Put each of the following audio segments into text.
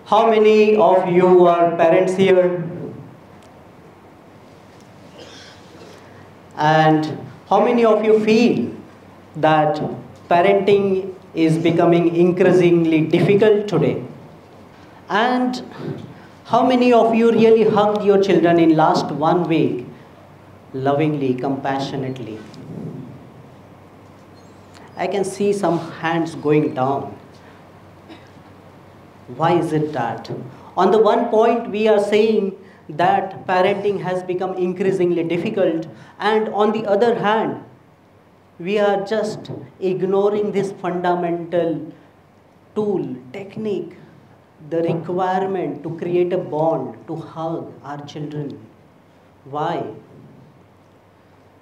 How many of you are parents here? And how many of you feel that parenting is becoming increasingly difficult today? And how many of you really hugged your children in last 1 week, lovingly, compassionately? I can see some hands going down. Why is it that? On the one point, we are saying that parenting has become increasingly difficult, and on the other hand, we are just ignoring this fundamental tool, technique, the requirement to create a bond, to hug our children. Why?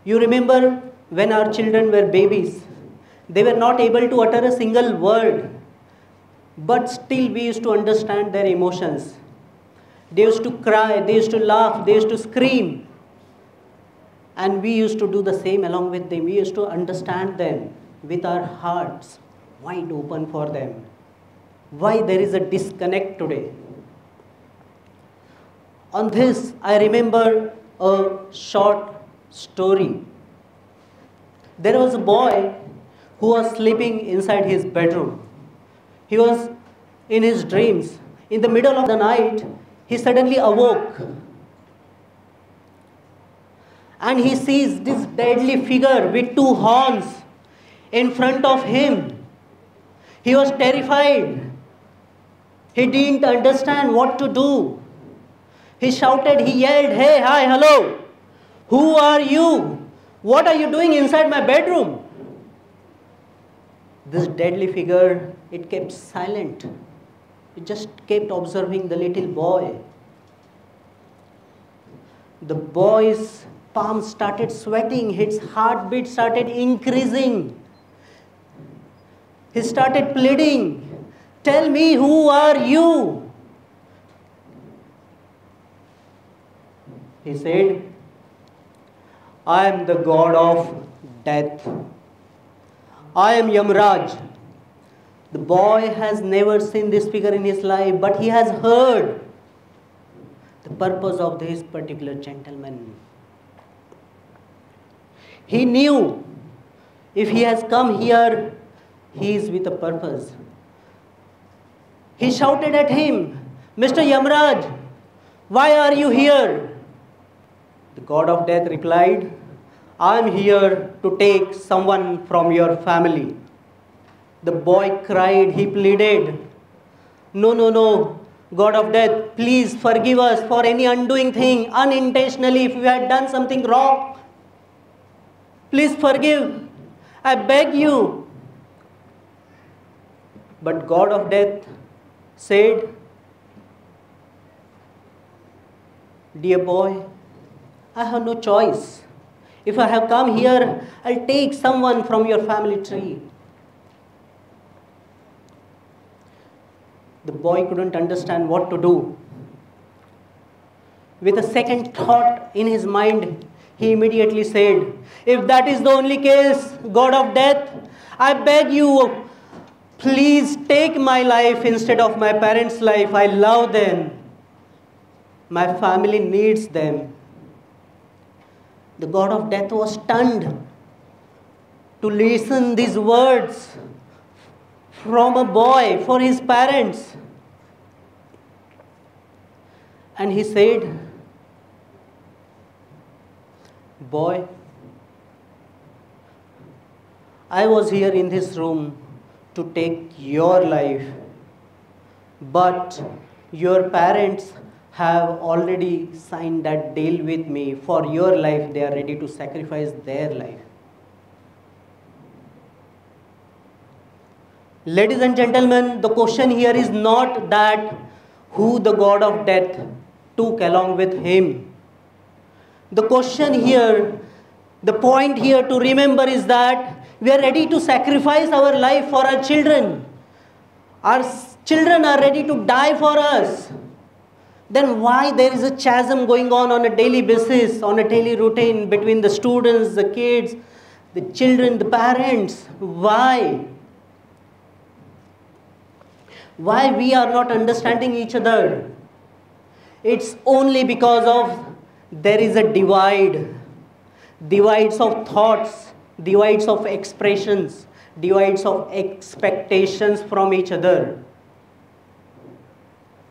You remember when our children were babies, they were not able to utter a single word, but still we used to understand their emotions. They used to cry, they used to laugh, they used to scream. And we used to do the same along with them. We used to understand them with our hearts wide open for them. Why there is a disconnect today? On this, I remember a short story. There was a boy who was sleeping inside his bedroom. He was in his dreams. In the middle of the night, he suddenly awoke. And he sees this deadly figure with 2 horns in front of him. He was terrified. He didn't understand what to do. He shouted, he yelled, "Hey, hi, hello. Who are you? What are you doing inside my bedroom?" This deadly figure, it kept silent. It just kept observing the little boy. The boy's palms started sweating. His heartbeat started increasing. He started pleading, "Tell me, who are you?" He said, "I am the god of death. I am Yamraj." The boy has never seen this figure in his life, but he has heard the purpose of this particular gentleman. He knew if he has come here, he is with a purpose. He shouted at him, "Mr. Yamraj, why are you here?" The god of death replied, "I am here to take someone from your family." The boy cried, he pleaded, "No, no, no, God of death, please forgive us for any undoing thing, unintentionally, if we had done something wrong. Please forgive, I beg you." But God of death said, "Dear boy, I have no choice. If I have come here, I'll take someone from your family tree." The boy couldn't understand what to do. With a second thought in his mind, he immediately said, "If that is the only case, God of death, I beg you, please take my life instead of my parents' life. I love them. My family needs them." The god of death was stunned to listen these words from a boy for his parents. And he said, "Boy, I was here in this room to take your life, but your parents have already signed that deal with me. For your life, they are ready to sacrifice their life." Ladies and gentlemen, the question here is not that who the god of death took along with him. The question here, the point here to remember is that we are ready to sacrifice our life for our children. Our children are ready to die for us. Then why there is a chasm going on a daily basis, on a daily routine between the students, the kids, the children, the parents? Why? Why we are not understanding each other? It's only because of there is a divide. Divides of thoughts, divides of expressions, divides of expectations from each other.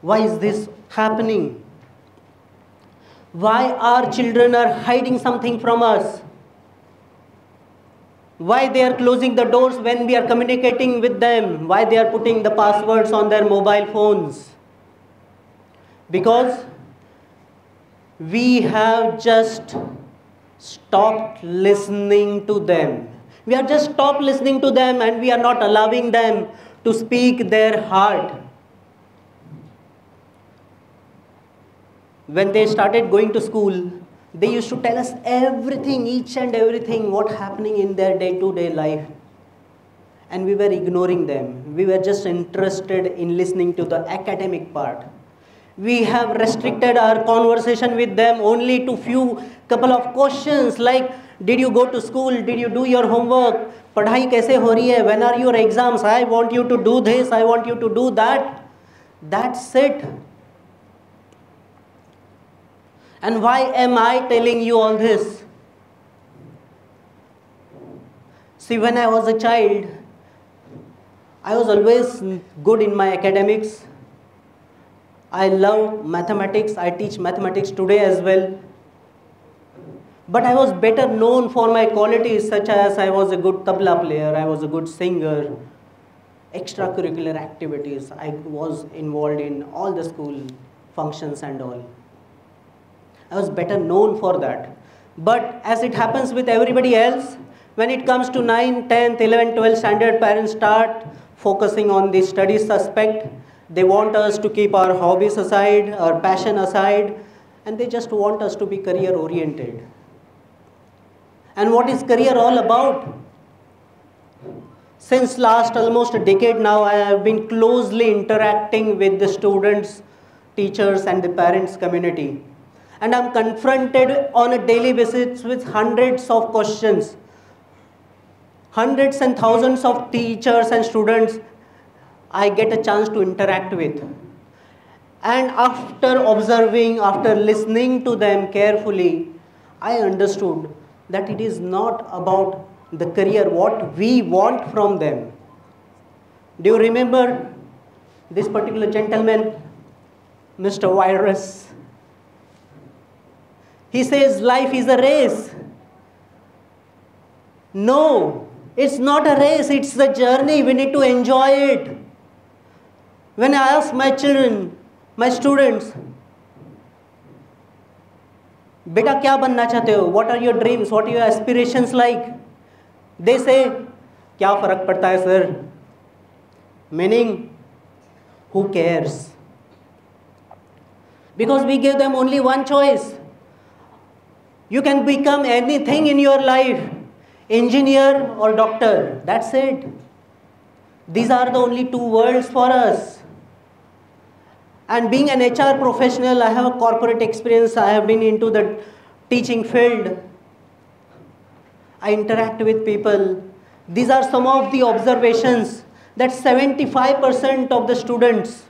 Why is this happening? Why our children are hiding something from us? Why they are closing the doors when we are communicating with them? Why they are putting the passwords on their mobile phones? Because we have just stopped listening to them. We are just stopped listening to them, and we are not allowing them to speak their heart. When they started going to school, they used to tell us everything, each and everything, what's happening in their day-to-day life. And we were ignoring them. We were just interested in listening to the academic part. We have restricted our conversation with them only to couple of questions like, did you go to school? Did you do your homework? Padhai kaise ho rahi hai? When are your exams? I want you to do this. I want you to do that. That's it. And why am I telling you all this? See, when I was a child, I was always good in my academics. I love mathematics. I teach mathematics today as well. But I was better known for my qualities, such as I was a good tabla player, I was a good singer, extracurricular activities. I was involved in all the school functions and all. I was better known for that. But as it happens with everybody else, when it comes to 9, 10th, 11th, 12th standard, parents start focusing on the studies aspect. They want us to keep our hobbies aside, our passion aside, and they just want us to be career oriented. And what is career all about? Since last almost a decade now, I have been closely interacting with the students, teachers, and the parents community. And I'm confronted on a daily basis with hundreds of questions. Hundreds and thousands of teachers and students I get a chance to interact with. And after observing, after listening to them carefully, I understood that it is not about the career, what we want from them. Do you remember this particular gentleman, Mr. Virus? He says life is a race. No, it's not a race, it's a journey. We need to enjoy it. When I ask my children, my students, beta kya banna chahte ho? What are your dreams? What are your aspirations like? They say, kya farak padta hai sir? Meaning, who cares? Because we give them only one choice. You can become anything in your life, engineer or doctor, that's it. These are the only two worlds for us. And being an HR professional, I have a corporate experience, I have been into the teaching field. I interact with people. These are some of the observations that 75% of the students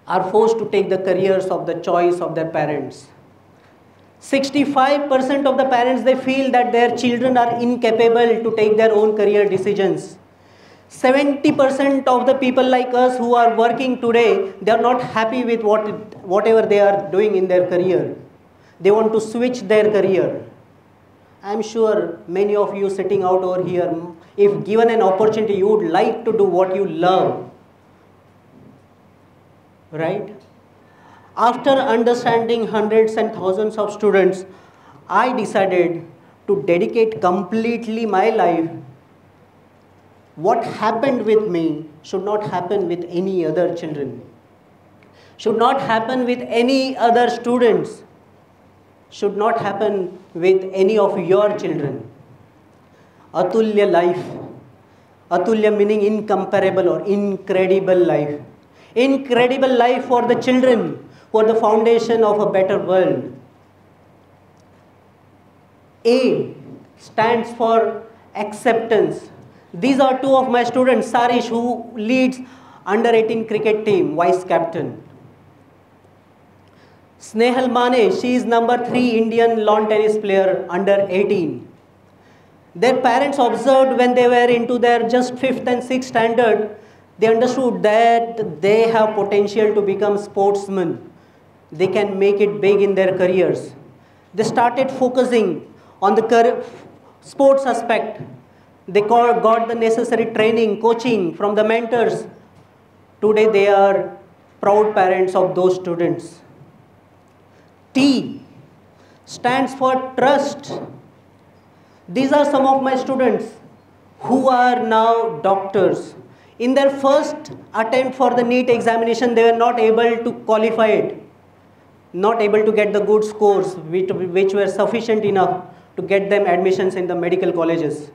are forced to take the careers of the choice of their parents. 65% of the parents, they feel that their children are incapable to take their own career decisions. 70% of the people like us who are working today, they are not happy with whatever they are doing in their career. They want to switch their career. I am sure many of you sitting out over here, if given an opportunity, you would like to do what you love. Right? After understanding hundreds and thousands of students, I decided to dedicate completely my life. What happened with me should not happen with any other children. Should not happen with any other students. Should not happen with any of your children. Atulya life. Atulya meaning incomparable or incredible life. Incredible life for the children, for the foundation of a better world. A stands for acceptance. These are two of my students, Sarish, who leads under 18 cricket team, vice captain. Snehal Mane, she is number 3 Indian lawn tennis player under 18. Their parents observed when they were into their just 5th and 6th standard, they understood that they have potential to become sportsmen. They can make it big in their careers. They started focusing on the sports aspect. They got the necessary training, coaching from the mentors. Today they are proud parents of those students. T stands for trust. These are some of my students who are now doctors. In their first attempt for the NEET examination, they were not able to qualify it, not able to get the good scores which were sufficient enough to get them admissions in the medical colleges.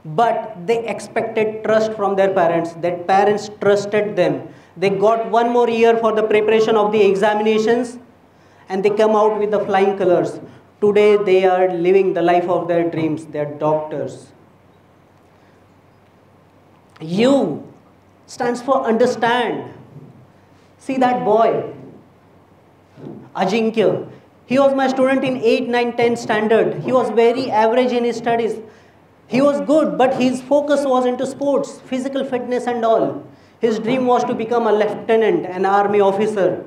But they expected trust from their parents. Their parents trusted them. They got one more year for the preparation of the examinations, and they come out with the flying colors. Today they are living the life of their dreams. They are doctors. U stands for understand. See that boy, Ajinkya. He was my student in 8, 9, 10 standard. He was very average in his studies. He was good, but his focus was into sports, physical fitness and all. His dream was to become a lieutenant, an army officer.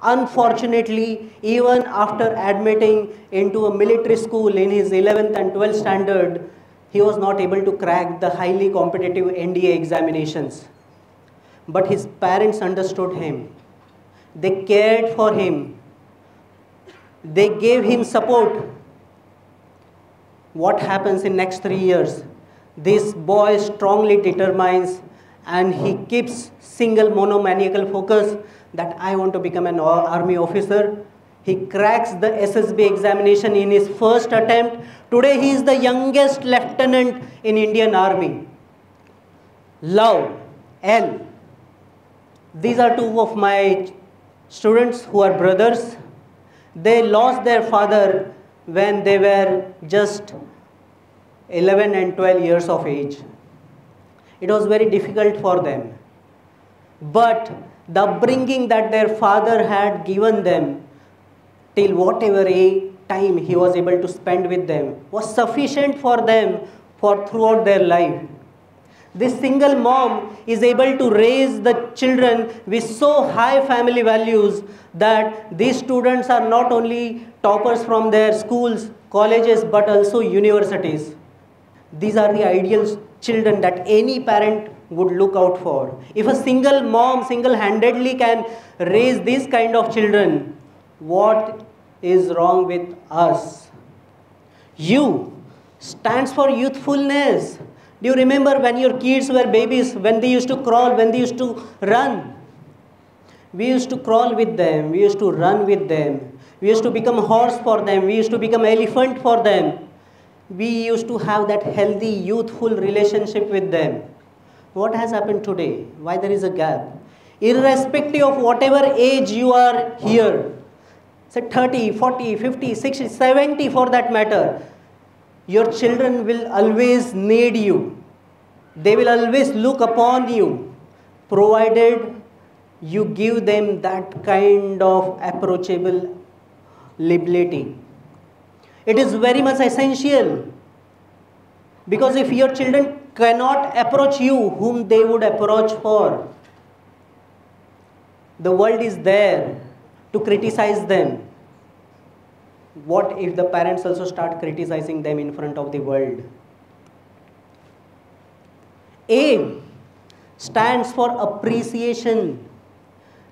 Unfortunately, even after admitting into a military school in his 11th and 12th standard, he was not able to crack the highly competitive NDA examinations. But his parents understood him. They cared for him. They gave him support. What happens in next 3 years? This boy strongly determines and he keeps single monomaniacal focus that I want to become an army officer. He cracks the SSB examination in his first attempt. Today he is the youngest lieutenant in Indian Army. Love, L. These are two of my students who are brothers. They lost their father when they were just 11 and 12 years of age. It was very difficult for them. But the upbringing that their father had given them till whatever time he was able to spend with them was sufficient for them for throughout their life. This single mom is able to raise the children with so high family values that these students are not only toppers from their schools, colleges, but also universities. These are the ideal children that any parent would look out for. If a single mom single-handedly can raise these kind of children, what is wrong with us? U stands for youthfulness. Do you remember when your kids were babies, when they used to crawl, when they used to run? We used to crawl with them, we used to run with them, we used to become horse for them, we used to become elephant for them. We used to have that healthy, youthful relationship with them. What has happened today? Why there is a gap? Irrespective of whatever age you are here, say 30, 40, 50, 60, 70 for that matter, your children will always need you. They will always look upon you, provided you give them that kind of approachable ability. It is very much essential, because if your children cannot approach you, whom they would approach for? The world is there to criticize them. What if the parents also start criticizing them in front of the world? A stands for appreciation.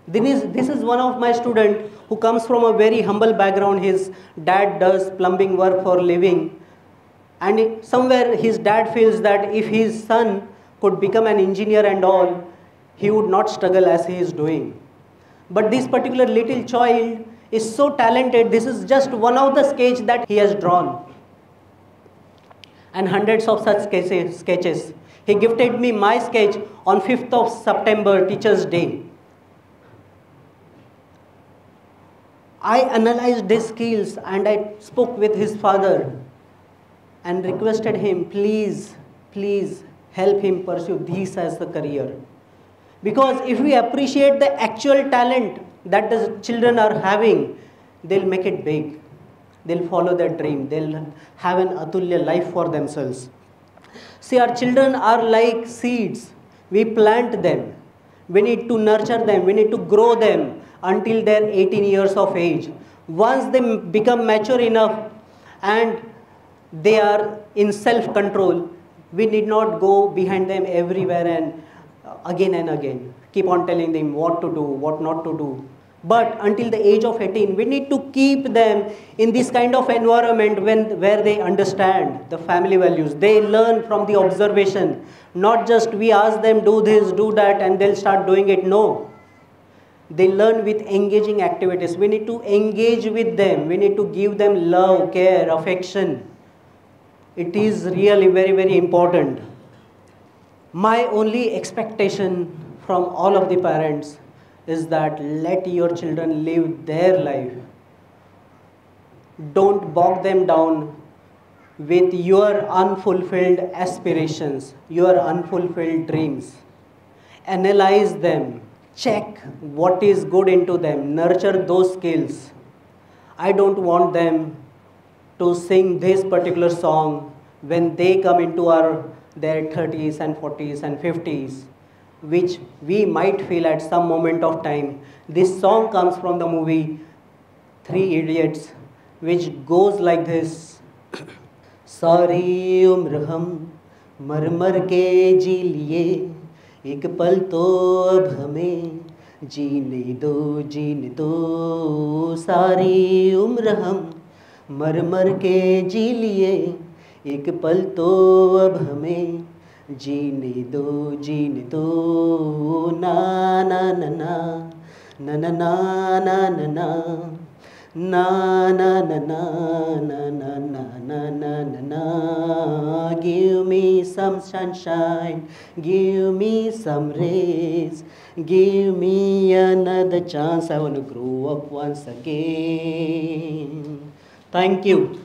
This is one of my students who comes from a very humble background. His dad does plumbing work for living. And somewhere his dad feels that if his son could become an engineer and all, he would not struggle as he is doing. But this particular little child is so talented. This is just one of the sketches that he has drawn. And hundreds of such sketches. He gifted me my sketch on 5th of September, Teachers' Day. I analyzed his skills and I spoke with his father and requested him, please please help him pursue this as the career. Because if we appreciate the actual talent that the children are having, they'll make it big. They'll follow their dream. They'll have an Atulya life for themselves. See, our children are like seeds. We plant them. We need to nurture them. We need to grow them until they're 18 years of age. Once they become mature enough and they are in self-control, we need not go behind them everywhere and again. Keep on telling them what to do, what not to do. But until the age of 18, we need to keep them in this kind of environment where they understand the family values. They learn from the observation. Not just we ask them do this, do that, and they'll start doing it. No. They learn with engaging activities. We need to engage with them. We need to give them love, care, affection. It is really very, very important. My only expectation from all of the parents is that let your children live their life. Don't bog them down with your unfulfilled aspirations, your unfulfilled dreams. Analyze them. Check what is good into them. Nurture those skills. I don't want them to sing this particular song when they come into their 30s and 40s and 50s, which we might feel at some moment of time. This song comes from the movie Three Idiots, which goes like this. सारी उम्र हम मर मर के जी लिए, एक पल तो अब हमें जीने दो, सारी उम्र हम मर मर के जी लिए, एक पल तो अब हमें जीने दो, ना ना ना ना ना ना ना ना ना ना ना ना ना ना na na na. Give me some sunshine, give me some rays, give me another chance. I want to grow up once again. Thank you.